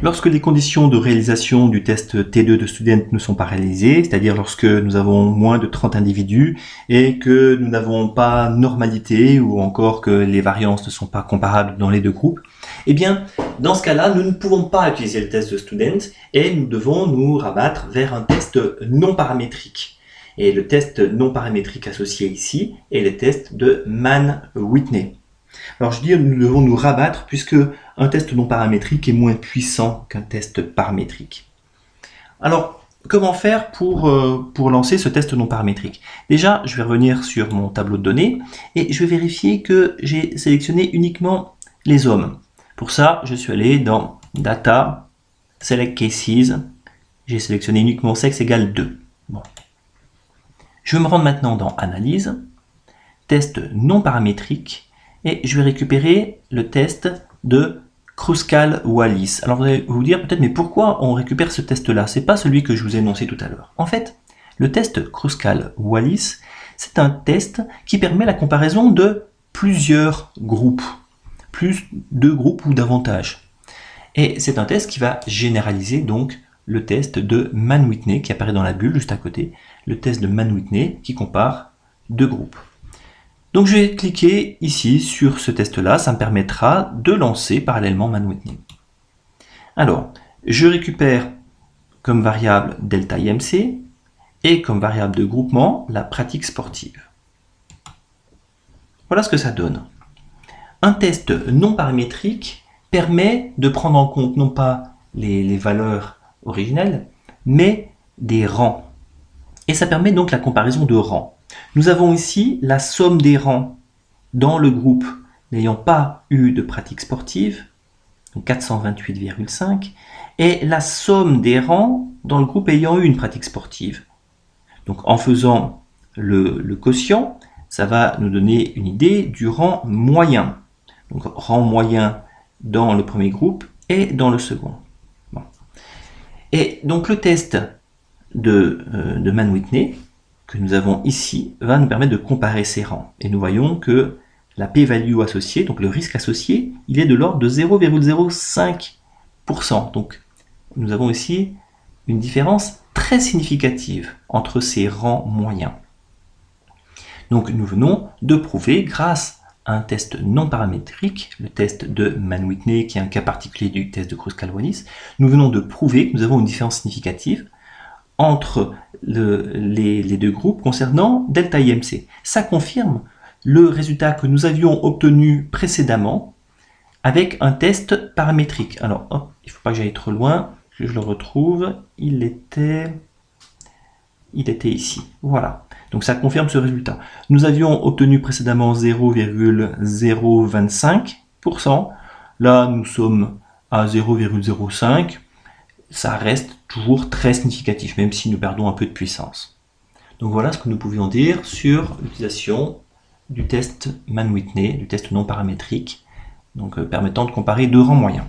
Lorsque les conditions de réalisation du test T2 de Student ne sont pas réalisées, c'est-à-dire lorsque nous avons moins de 30 individus et que nous n'avons pas normalité ou encore que les variances ne sont pas comparables dans les deux groupes, eh bien, dans ce cas-là, nous ne pouvons pas utiliser le test de Student et nous devons nous rabattre vers un test non paramétrique. Et le test non paramétrique associé ici est le test de Mann-Whitney. Alors je dis nous devons nous rabattre puisque un test non paramétrique est moins puissant qu'un test paramétrique. Alors comment faire pour lancer ce test non paramétrique? Déjà je vais revenir sur mon tableau de données et je vais vérifier que j'ai sélectionné uniquement les hommes. Pour ça je suis allé dans Data, Select Cases, j'ai sélectionné uniquement sexe égale 2. Bon. Je vais me rendre maintenant dans Analyse, Test non paramétrique, et je vais récupérer le test de Kruskal-Wallis. Alors vous allez vous dire peut-être, mais pourquoi on récupère ce test-là? C'est pas celui que je vous ai énoncé tout à l'heure. En fait, le test Kruskal-Wallis, c'est un test qui permet la comparaison de plusieurs groupes, plus de groupes ou davantage. Et c'est un test qui va généraliser donc le test de Mann-Whitney qui apparaît dans la bulle juste à côté, le test de Mann-Whitney qui compare deux groupes. Donc je vais cliquer ici sur ce test-là, ça me permettra de lancer parallèlement Mann-Whitney. Alors, je récupère comme variable delta IMC et comme variable de groupement la pratique sportive. Voilà ce que ça donne. Un test non paramétrique permet de prendre en compte non pas les valeurs originelles, mais des rangs. Et ça permet donc la comparaison de rangs. Nous avons ici la somme des rangs dans le groupe n'ayant pas eu de pratique sportive, 428,5, et la somme des rangs dans le groupe ayant eu une pratique sportive. Donc en faisant le quotient, ça va nous donner une idée du rang moyen. Donc rang moyen dans le premier groupe et dans le second. Bon. Et donc le test de Mann-Whitney que nous avons ici va nous permettre de comparer ces rangs. Et nous voyons que la p-value associée, donc le risque associé, il est de l'ordre de 0,05%. Donc nous avons ici une différence très significative entre ces rangs moyens. Donc nous venons de prouver grâce à un test non paramétrique, le test de Mann-Whitney qui est un cas particulier du test de Kruskal-Wallis, nous venons de prouver que nous avons une différence significative entre les deux groupes concernant delta IMC. Ça confirme le résultat que nous avions obtenu précédemment avec un test paramétrique. Alors, hop, il ne faut pas que j'aille trop loin, que je le retrouve. Il était ici. Voilà. Donc ça confirme ce résultat. Nous avions obtenu précédemment 0,025%. Là, nous sommes à 0,05%. Ça reste toujours très significatif, même si nous perdons un peu de puissance. Donc voilà ce que nous pouvions dire sur l'utilisation du test Mann-Whitney, du test non paramétrique, donc permettant de comparer deux rangs moyens.